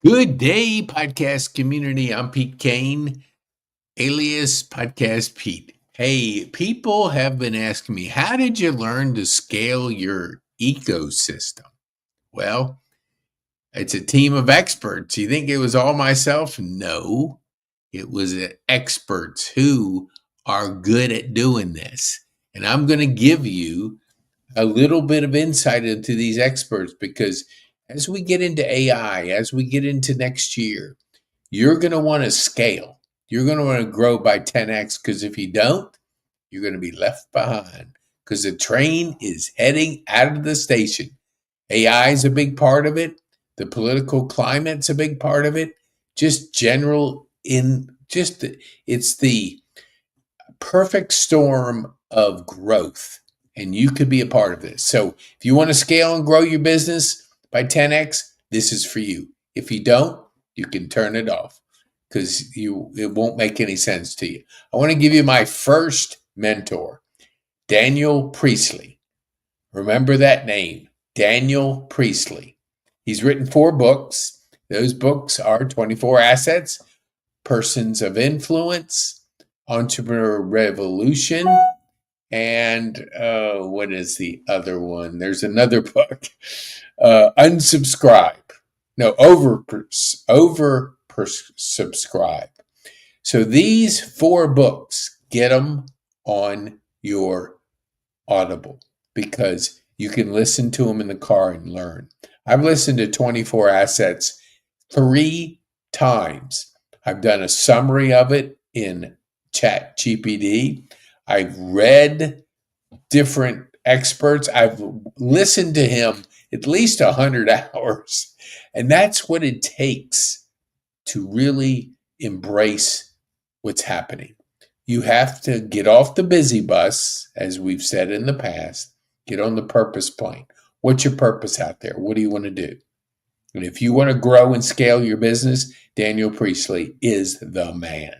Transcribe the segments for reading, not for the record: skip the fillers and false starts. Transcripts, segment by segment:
Good day, podcast community. I'm Pete Kane, alias Podcast Pete. Hey, people have been asking me, how did you learn to scale your ecosystem? Well, it's a team of experts. You think it was all myself? No, it was experts who are good at doing this. And I'm going to give you a little bit of insight into these experts because as we get into AI, as we get into next year, you're going to want to scale. You're going to want to grow by 10x because if you don't, you're going to be left behind because the train is heading out of the station. AI is a big part of it. The political climate's a big part of it. Just general it's the perfect storm of growth, and you could be a part of this. So if you want to scale and grow your business by 10x, this is for you. If you don't, you can turn it off because it won't make any sense to you. I want to give you my first mentor, Daniel Priestley. Remember that name, Daniel Priestley. He's written 4 books. Those books are 24 Assets, Persons of Influence, Entrepreneur Revolution, and what is the other one? There's another book, Unsubscribe. No, Subscribe. So these 4 books, get them on your Audible because you can listen to them in the car and learn. I've listened to 24 Assets 3 times. I've done a summary of it in Chat GPT. I've read different experts. I've listened to him at least 100 hours. And that's what it takes to really embrace what's happening. You have to get off the busy bus, as we've said in the past, get on the purpose plane. What's your purpose out there? What do you want to do? And if you want to grow and scale your business, Daniel Priestley is the man.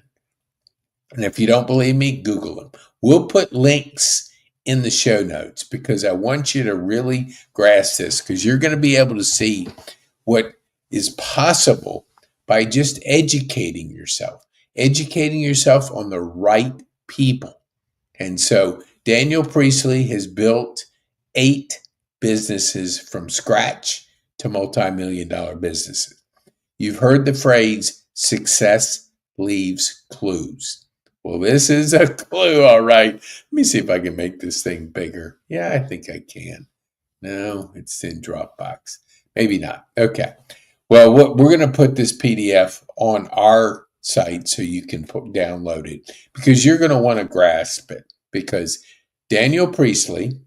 And if you don't believe me, Google him. We'll put links in the show notes because I want you to really grasp this because you're going to be able to see what is possible by just educating yourself on the right people. And so Daniel Priestley has built 8 businesses from scratch to multi-million-dollar businesses. You've heard the phrase, success leaves clues. Well, this is a clue, all right. Let me see if I can make this thing bigger. Yeah, I think I can. No, it's in Dropbox. Maybe not. Okay. Well, we're going to put this PDF on our site so you can download it because you're going to want to grasp it because Daniel Priestley,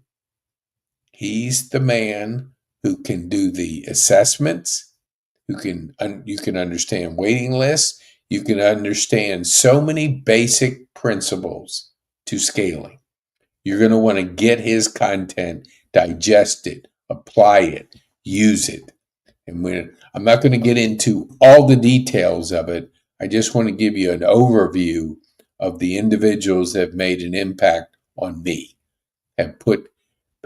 he's the man who can do the assessments, you can understand waiting lists, you can understand so many basic principles to scaling. You're going to want to get his content, digest it, apply it, use it. And I'm not going to get into all the details of it. I just want to give you an overview of the individuals that have made an impact on me.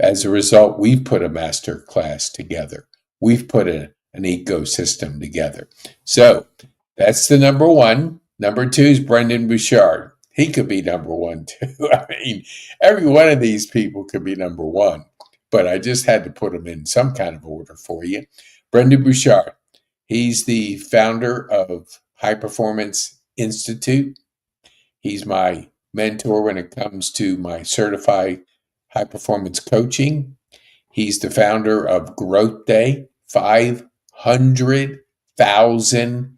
As a result, we've put a master class together. We've put an ecosystem together. So that's the number 1. Number 2 is Brendan Bouchard. He could be number 1 too. I mean, every one of these people could be number 1, but I just had to put them in some kind of order for you. Brendan Bouchard, he's the founder of High Performance Institute. He's my mentor when it comes to my certified high performance coaching. He's the founder of Growth Day, 500,000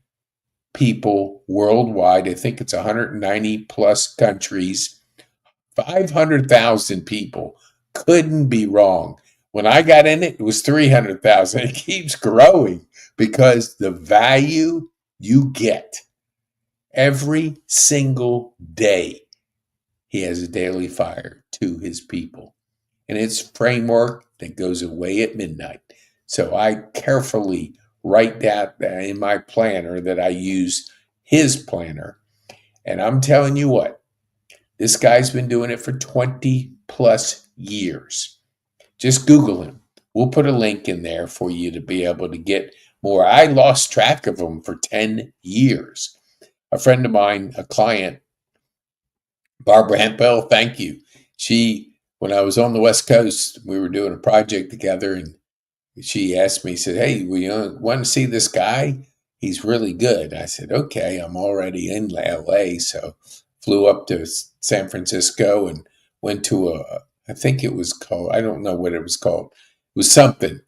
people worldwide. I think it's 190 plus countries. 500,000 people. Couldn't be wrong. When I got in it, it was 300,000. It keeps growing because the value you get every single day. He has a daily fire to his people. And it's framework that goes away at midnight. So I carefully write that in my planner that I use his planner. And I'm telling you what, this guy's been doing it for 20 plus years. Just Google him. We'll put a link in there for you to be able to get more. I lost track of them for 10 years. A friend of mine, a client, Barbara Hempel, thank you. When I was on the West Coast, we were doing a project together, and she asked me, said, "Hey, we want to see this guy? He's really good." I said, "Okay, I'm already in LA." So flew up to San Francisco and went to I think it was called, I don't know what it was called. It was something,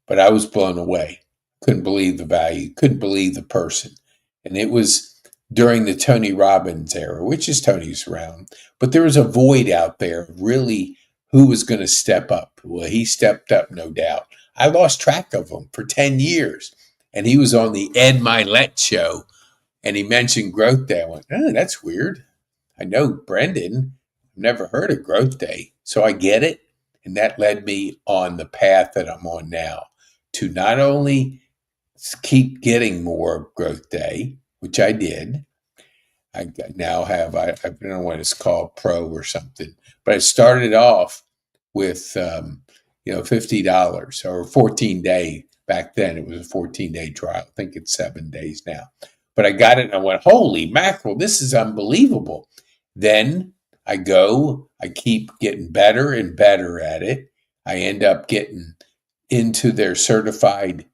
but I was blown away. Couldn't believe the value, couldn't believe the person. And it was during the Tony Robbins era, which is Tony's around, but there was a void out there, really, who was going to step up. Well, he stepped up, no doubt. I lost track of him for 10 years. And he was on the Ed Milet show, and he mentioned Growth Day. I went, oh, that's weird. I know Brendan. I've never heard of Growth Day. So I get it. And that led me on the path that I'm on now, to not only keep getting more Growth Day, which I did. I now have, I don't know what it's called, Pro or something, but I started off with, $50 or 14-day. Back then it was a 14-day trial. I think it's 7 days now. But I got it and I went, holy mackerel, this is unbelievable. Then I keep getting better and better at it. I end up getting into their certified,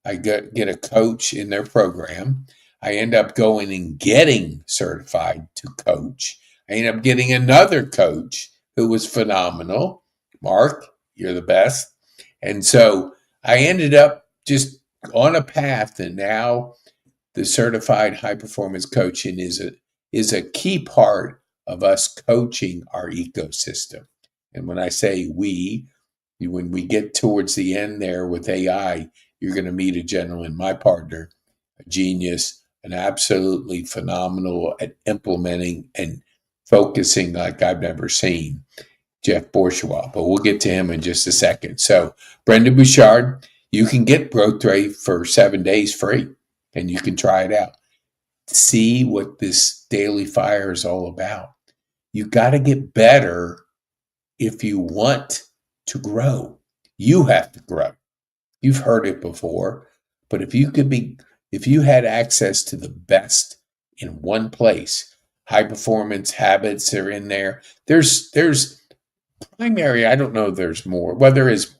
I get a coach in their program. I end up going and getting certified to coach. I end up getting another coach who was phenomenal. Mark, you're the best. And so I ended up just on a path, and now the certified high performance coaching is a key part of us coaching our ecosystem. And when I say we, when we get towards the end there with AI, you're going to meet a gentleman, my partner, a genius, an absolutely phenomenal at implementing and focusing like I've never seen, Jeff Bourgeois. But we'll get to him in just a second. So, Brendan Bouchard, you can get Growth Ray for 7 days free, and you can try it out. See what this daily fire is all about. You got to get better if you want to grow. You have to grow. You've heard it before, but if you had access to the best in one place, high performance habits are in there. There's primary, I don't know if there's more. Well, there's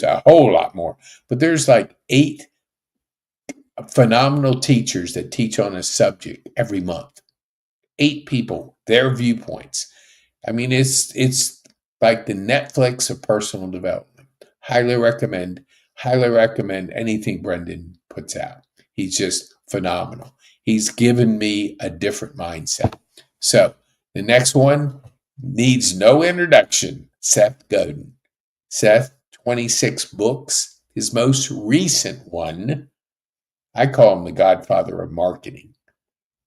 a whole lot more, but there's like 8 phenomenal teachers that teach on a subject every month. 8 people, their viewpoints. I mean, it's like the Netflix of personal development. Highly recommend anything Brendan puts out. He's just phenomenal. He's given me a different mindset. So the next one needs no introduction. Seth Godin. Seth, 26 books. His most recent one, I call him the godfather of marketing.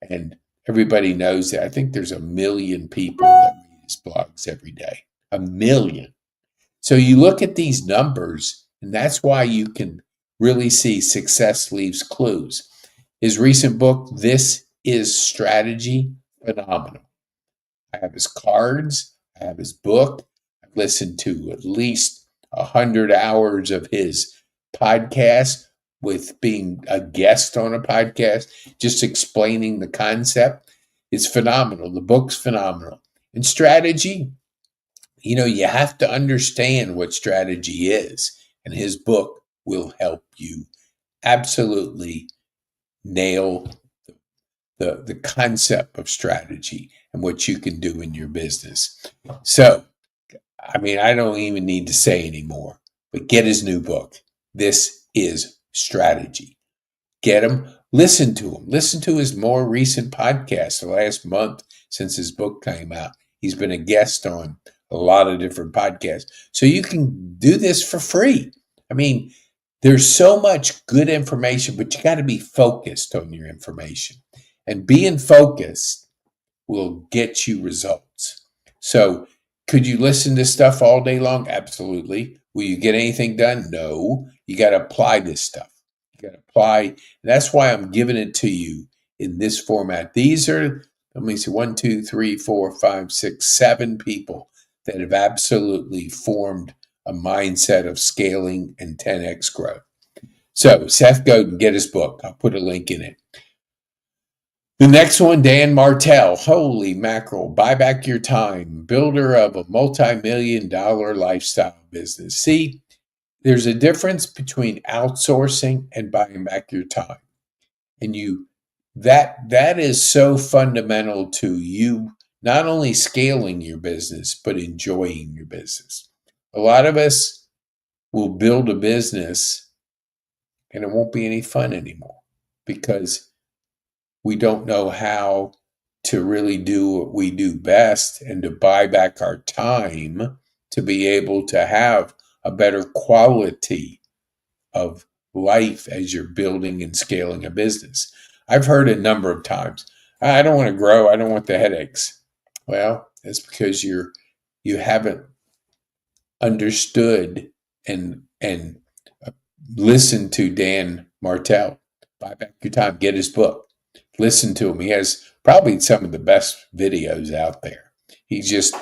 And everybody knows that. I think there's 1 million people that read his blogs every day. 1 million. So you look at these numbers, and that's why you can really see success leaves clues. His recent book, This is Strategy, phenomenal. I have his cards. I have his book. I've listened to at least 100 hours of his podcast, with being a guest on a podcast, just explaining the concept. It's phenomenal. The book's phenomenal. And strategy, you have to understand what strategy is. And his book will help you absolutely nail the concept of strategy and what you can do in your business. So, I mean, I don't even need to say anymore, but get his new book. This is Strategy. Get him, listen to him. Listen to his more recent podcast the last month since his book came out. He's been a guest on a lot of different podcasts. So you can do this for free. I mean, there's so much good information, but you got to be focused on your information. And being focused will get you results. So could you listen to stuff all day long? Absolutely. Will you get anything done? No. You got to apply this stuff. You got to apply. And that's why I'm giving it to you in this format. These are, let me see, 1, 2, 3, 4, 5, 6, 7 people that have absolutely formed a mindset of scaling and 10x growth. So Seth Godin, get his book. I'll put a link in it. The next one, Dan Martell. Holy mackerel. Buy Back Your Time. Builder of a multi-million-dollar lifestyle business. See, there's a difference between outsourcing and buying back your time. And that is so fundamental to you not only scaling your business, but enjoying your business. A lot of us will build a business and it won't be any fun anymore because we don't know how to really do what we do best and to buy back our time to be able to have a better quality of life as you're building and scaling a business. I've heard a number of times, I don't want to grow, I don't want the headaches. Well, that's because you haven't understood and listened to Dan Martell. Buy Back Your Time, get his book. Listen to him. He has probably some of the best videos out there. He's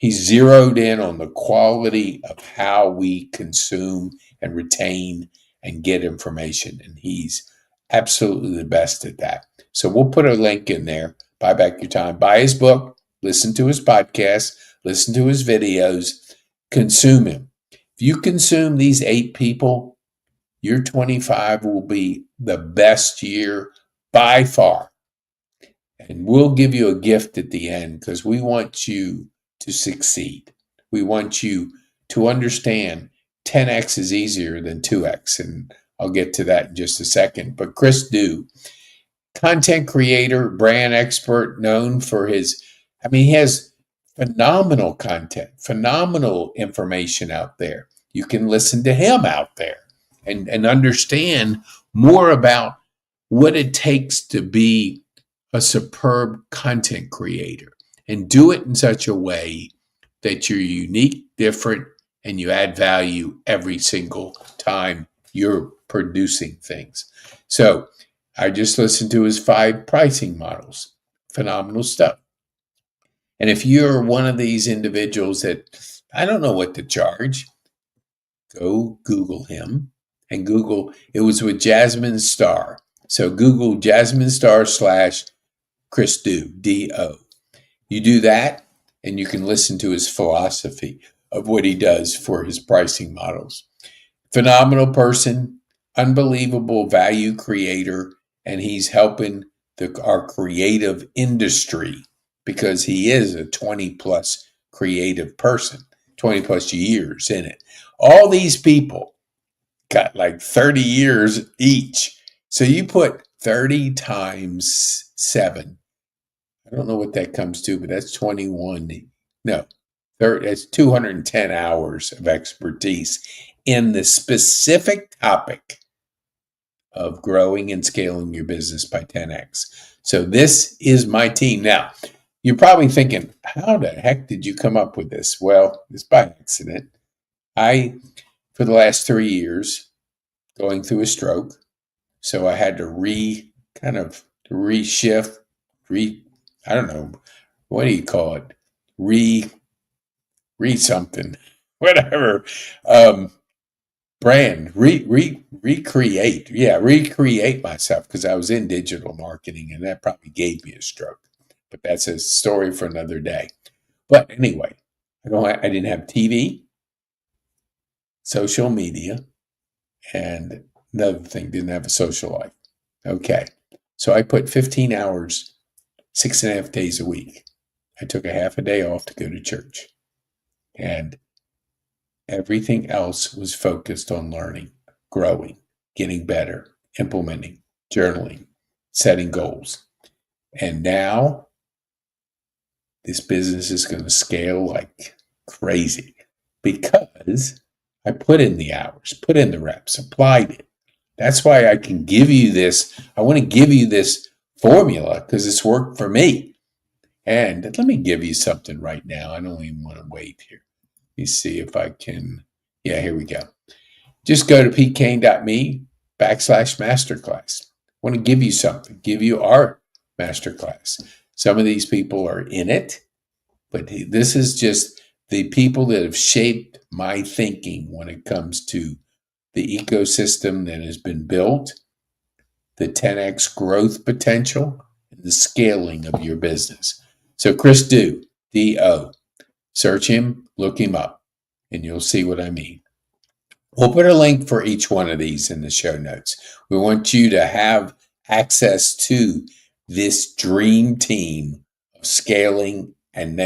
zeroed in on the quality of how we consume and retain and get information. And he's absolutely the best at that. So we'll put a link in there. Buy Back Your Time. Buy his book. Listen to his podcast. Listen to his videos. Consume him. If you consume these 8 people, your 25 will be the best year by far. And we'll give you a gift at the end because we want you to succeed. We want you to understand 10x is easier than 2x. And I'll get to that in just a second. But Chris Dew, content creator, brand expert, known for he has phenomenal content, phenomenal information out there. You can listen to him out there and understand more about what it takes to be a superb content creator and do it in such a way that you're unique, different, and you add value every single time you're producing things. So I just listened to his 5 pricing models. Phenomenal stuff. And if you're one of these individuals that I don't know what to charge, go Google him and Google, it was with Jasmine Star. So Google Jasmine Star / Chris Dew, D-O. You do that and you can listen to his philosophy of what he does for his pricing models. Phenomenal person, unbelievable value creator, and he's helping our creative industry because he is a 20 plus creative person, 20 plus years in it. All these people got like 30 years each. So you put 30 times 7. I don't know what that comes to, but that's 21. No, that's 210 hours of expertise in the specific topic of growing and scaling your business by 10x. So this is my team. Now, you're probably thinking, how the heck did you come up with this? Well, it's by accident. For the last 3 years, going through a stroke, so I had to reshift, I don't know, what do you call it? Something, whatever. Brand, recreate. Yeah, recreate myself because I was in digital marketing and that probably gave me a stroke. But that's a story for another day. But anyway, I didn't have TV, social media, and another thing, didn't have a social life. Okay. So I put 15 hours, 6.5 days a week. I took a half a day off to go to church. And everything else was focused on learning, growing, getting better, implementing, journaling, setting goals. And now this business is going to scale like crazy because I put in the hours, put in the reps, applied it. That's why I can give you this. I want to give you this formula because it's worked for me. And let me give you something right now. I don't even want to wait here. Let me see if I can. Yeah, here we go. Just go to pkane.me/masterclass. I want to give you something, give you our masterclass. Some of these people are in it, but this is just the people that have shaped my thinking when it comes to the ecosystem that has been built, the 10x growth potential, and the scaling of your business. So Chris Do, D-O, search him, look him up, and you'll see what I mean. We'll put a link for each one of these in the show notes. We want you to have access to this dream team of scaling and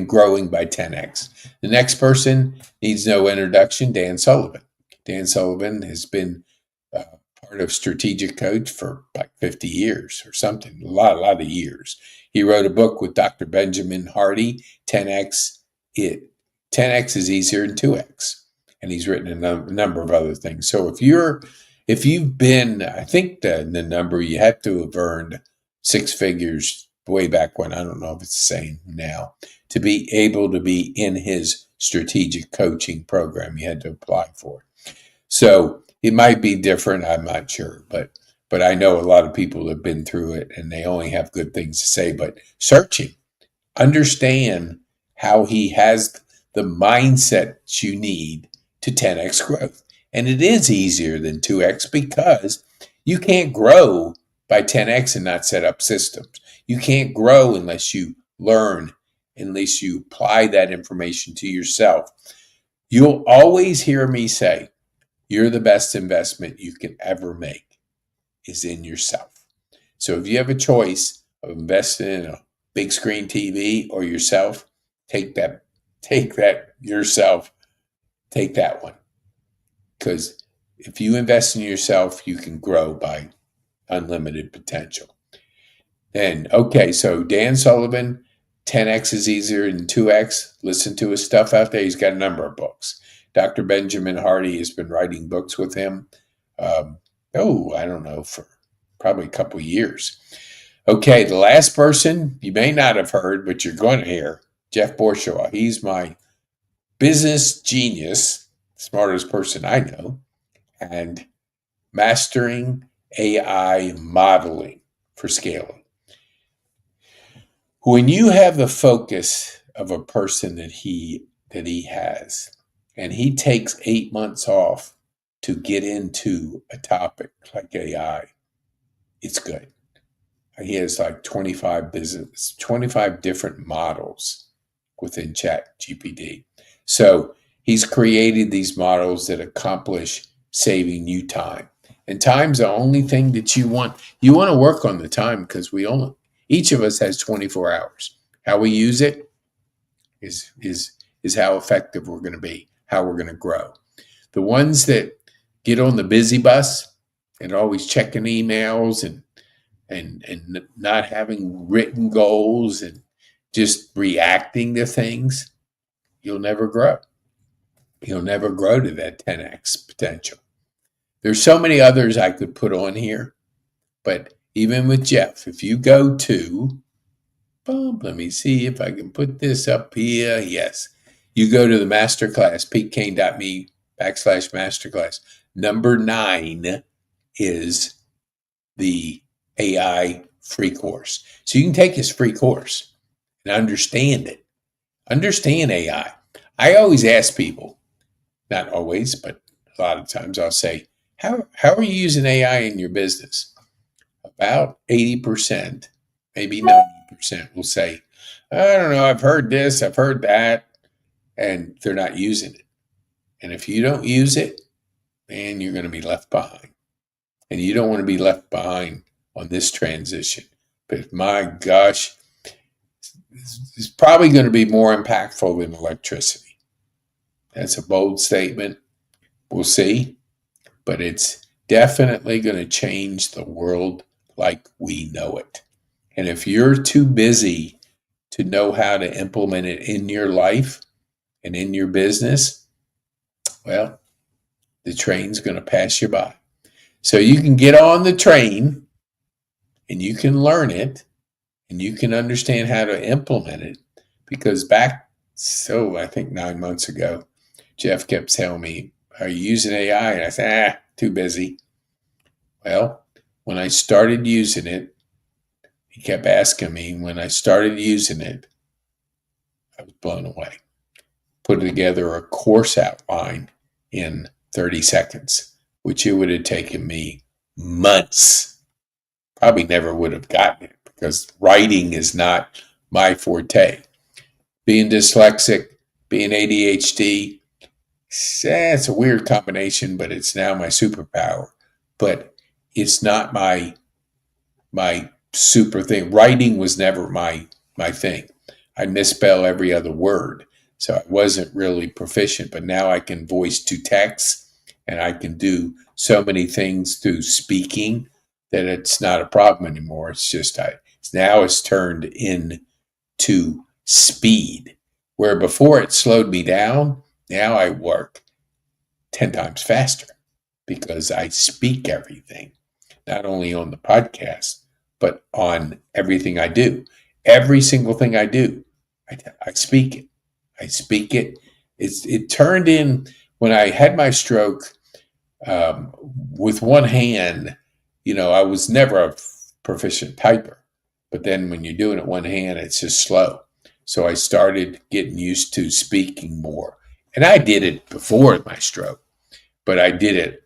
growing by 10x. The next person needs no introduction, Dan Sullivan. Dan Sullivan has been part of Strategic Coach for like 50 years or something, a lot of years. He wrote a book with Dr. Benjamin Hardy, 10x. 10x is easier than 2x. And he's written a number of other things. So if you've been, I think the number, you had to have earned six figures way back when, I don't know if it's the same now, to be able to be in his strategic coaching program, you had to apply for it. So it might be different, I'm not sure, but I know a lot of people have been through it and they only have good things to say. But search him, understand how he has the mindset you need to 10x growth. And it is easier than 2x because you can't grow by 10x and not set up systems. You can't grow unless you learn, unless you apply that information to yourself. You'll always hear me say, you're the best investment you can ever make is in yourself. So if you have a choice of investing in a big screen TV or yourself, take that yourself, take that one. Because if you invest in yourself, you can grow by unlimited potential. And okay, so Dan Sullivan, 10x is easier than 2x. Listen to his stuff out there. He's got a number of books. Dr. Benjamin Hardy has been writing books with him. I don't know, for probably a couple of years. Okay, the last person you may not have heard, but you're going to hear, Jeff Borshaw. He's my business genius, smartest person I know, and mastering AI modeling for scaling. When you have the focus of a person that he has, and he takes 8 months off to get into a topic like AI, it's good. He has like 25 different models within ChatGPT. So he's created these models that accomplish saving you time. And time's the only thing that you want. You want to work on the time because each of us has 24 hours. How we use it is how effective we're going to be, how we're going to grow. The ones that get on the busy bus and always checking emails and not having written goals and just reacting to things, you'll never grow. You'll never grow to that 10x potential. There's so many others I could put on here, but even with Jeff, if you go to, let me see if I can put this up here. Yes. You go to the masterclass, petekane.me/masterclass. Number 9 is the AI free course. So you can take his free course and understand it. Understand AI. I always ask people, not always, but a lot of times I'll say, how are you using AI in your business? About 80%, maybe 90% will say, I don't know, I've heard this, I've heard that, and they're not using it. And if you don't use it, man, you're going to be left behind. And you don't want to be left behind on this transition. But my gosh, it's probably going to be more impactful than electricity. That's a bold statement. We'll see. But it's definitely going to change the world like we know it. And if you're too busy to know how to implement it in your life and in your business, well, the train's going to pass you by. So you can get on the train and you can learn it and you can understand how to implement it. Because I think 9 months ago, Jeff kept telling me, are you using AI? And I said, too busy. Well, when I started using it, he kept asking me, when I started using it, I was blown away. Put together a course outline in 30 seconds, which it would have taken me months. Probably never would have gotten it because writing is not my forte. Being dyslexic, being ADHD, it's a weird combination, but it's now my superpower. But it's not my super thing. Writing was never my thing. I misspell every other word, so I wasn't really proficient. But now I can voice to text, and I can do so many things through speaking that it's not a problem anymore. It's just now it's turned into speed, where before it slowed me down. Now I work 10 times faster because I speak everything, not only on the podcast, but on everything I do. Every single thing I do, I speak it. I speak it. It turned in when I had my stroke with one hand. I was never a proficient typer, but then when you're doing it one hand, it's just slow. So I started getting used to speaking more. And I did it before my stroke, but I did it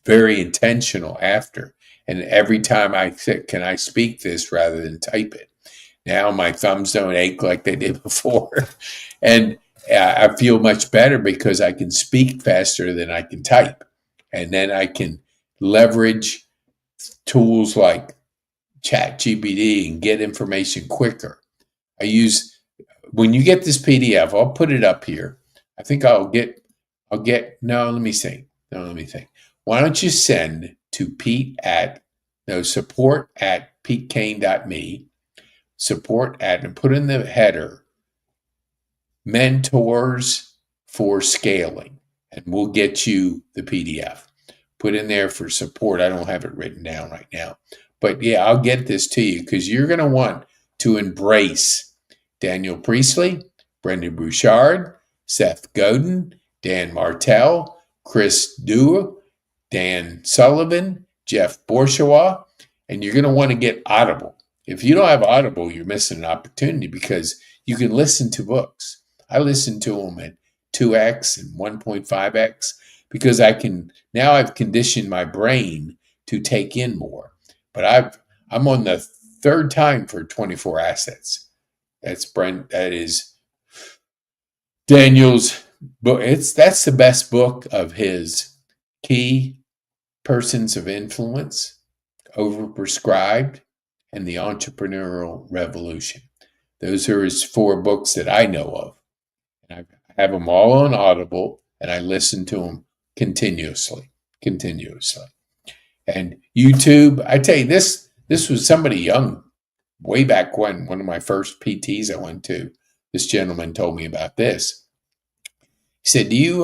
very intentional after. And every time I think, can I speak this rather than type it? Now my thumbs don't ache like they did before. And I feel much better because I can speak faster than I can type. And then I can leverage tools like ChatGPT and get information quicker. When you get this PDF, I'll put it up here. I think no, let me think. Why don't you send to support@PeteKane.me, and put in the header, mentors for scaling, and we'll get you the PDF. Put in there for support. I don't have it written down right now, but yeah, I'll get this to you because you're going to want to embrace Daniel Priestley, Brendan Bouchard, Seth Godin, Dan Martell, Chris Dewar, Dan Sullivan, Jeff Bourgeois, and you're going to want to get Audible. If you don't have Audible, you're missing an opportunity because you can listen to books. I listen to them at 2x and 1.5x because I've conditioned my brain to take in more. But I'm on the third time for 24 Assets. That is Daniel's book. That's the best book of his. Key Persons of Influence, Overprescribed, and The Entrepreneurial Revolution. Those are his 4 books that I know of. And I have them all on Audible, and I listen to them continuously. And YouTube, I tell you, this was somebody young, way back when, one of my first PTs I went to, this gentleman told me about this. He said, do you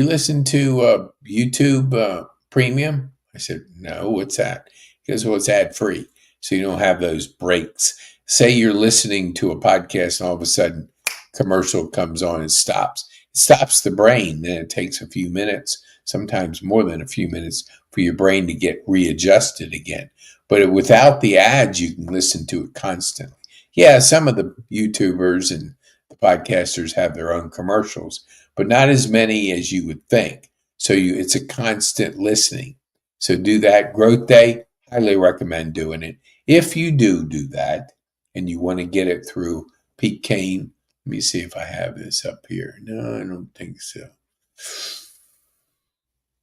listen to YouTube Premium? I said, no, what's that? He goes, well, it's ad-free, so you don't have those breaks. Say you're listening to a podcast and all of a sudden commercial comes on and stops. It stops the brain. Then it takes a few minutes, sometimes more than a few minutes, for your brain to get readjusted again. But without the ads, you can listen to it constantly. Yeah, some of the YouTubers and the podcasters have their own commercials, but not as many as you would think. So it's a constant listening. So do that. Growth Day, highly recommend doing it. If you do that and you want to get it through Pete Kane, let me see if I have this up here. No, I don't think so.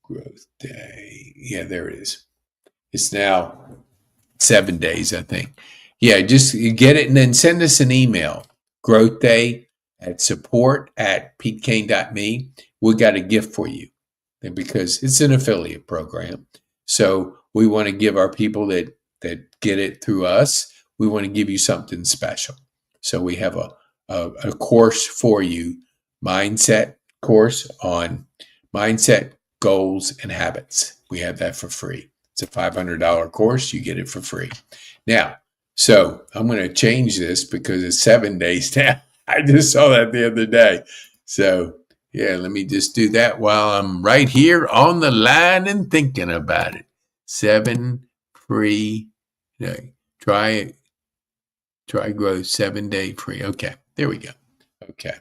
Growth Day. Yeah, there it is. It's now 7 days, I think. Yeah, just get it and then send us an email. Growth Day at support@PeteKane.me. We got a gift for you because it's an affiliate program. So we want to give our people that get it through us, we want to give you something special. So we have a course for you, mindset course on mindset, goals, and habits. We have that for free. It's a $500 course. You get it for free. Now, so I'm going to change this because it's 7 days now. I just saw that the other day. So yeah, let me just do that while I'm right here on the line and thinking about it. 7 free. Try growth 7 day free. Okay, there we go. Okay.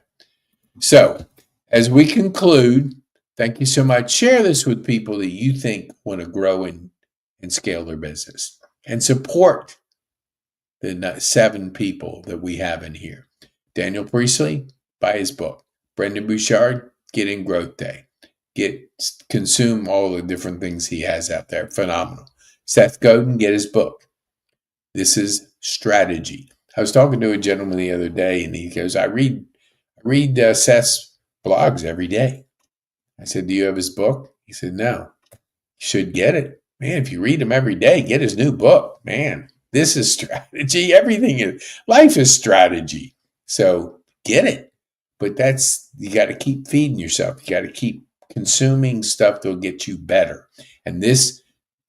So as we conclude, Thank you so much. Share this with people that you think want to grow and scale their business, and support the 7 people that we have in here. Daniel Priestley, buy his book. Brendan Bouchard, get in Growth Day. Consume all the different things he has out there. Phenomenal. Seth Godin, get his book. This is strategy. I was talking to a gentleman the other day, and he goes, I read Seth's blogs every day. I said, do you have his book? He said, no. You should get it. Man, if you read him every day, get his new book. Man, this is strategy. Life is strategy. So get it. But you got to keep feeding yourself. You got to keep consuming stuff that'll get you better. And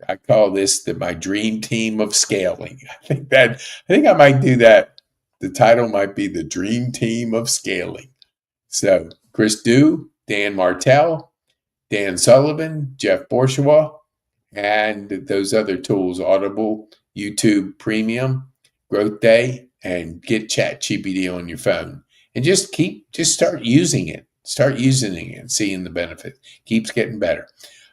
I call this my dream team of scaling. I think I might do that. The title might be the dream team of scaling. So Chris Dew, Dan Martell, Dan Sullivan, Jeff Bourgeois, and those other tools, Audible, YouTube Premium, Growth Day, and get ChatGPT on your phone. And just start using it. Start using it and seeing the benefit. Keeps getting better.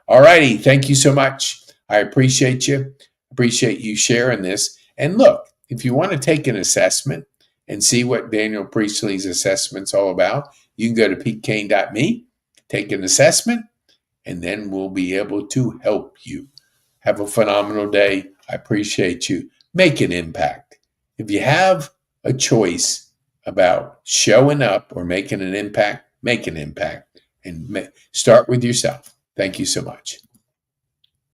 All righty. Thank you so much. I appreciate you. Appreciate you sharing this. And look, if you want to take an assessment and see what Daniel Priestley's assessment's all about, you can go to petekane.me, take an assessment, and then we'll be able to help you. Have a phenomenal day. I appreciate you. Make an impact. If you have a choice about showing up or making an impact, make an impact and start with yourself. Thank you so much.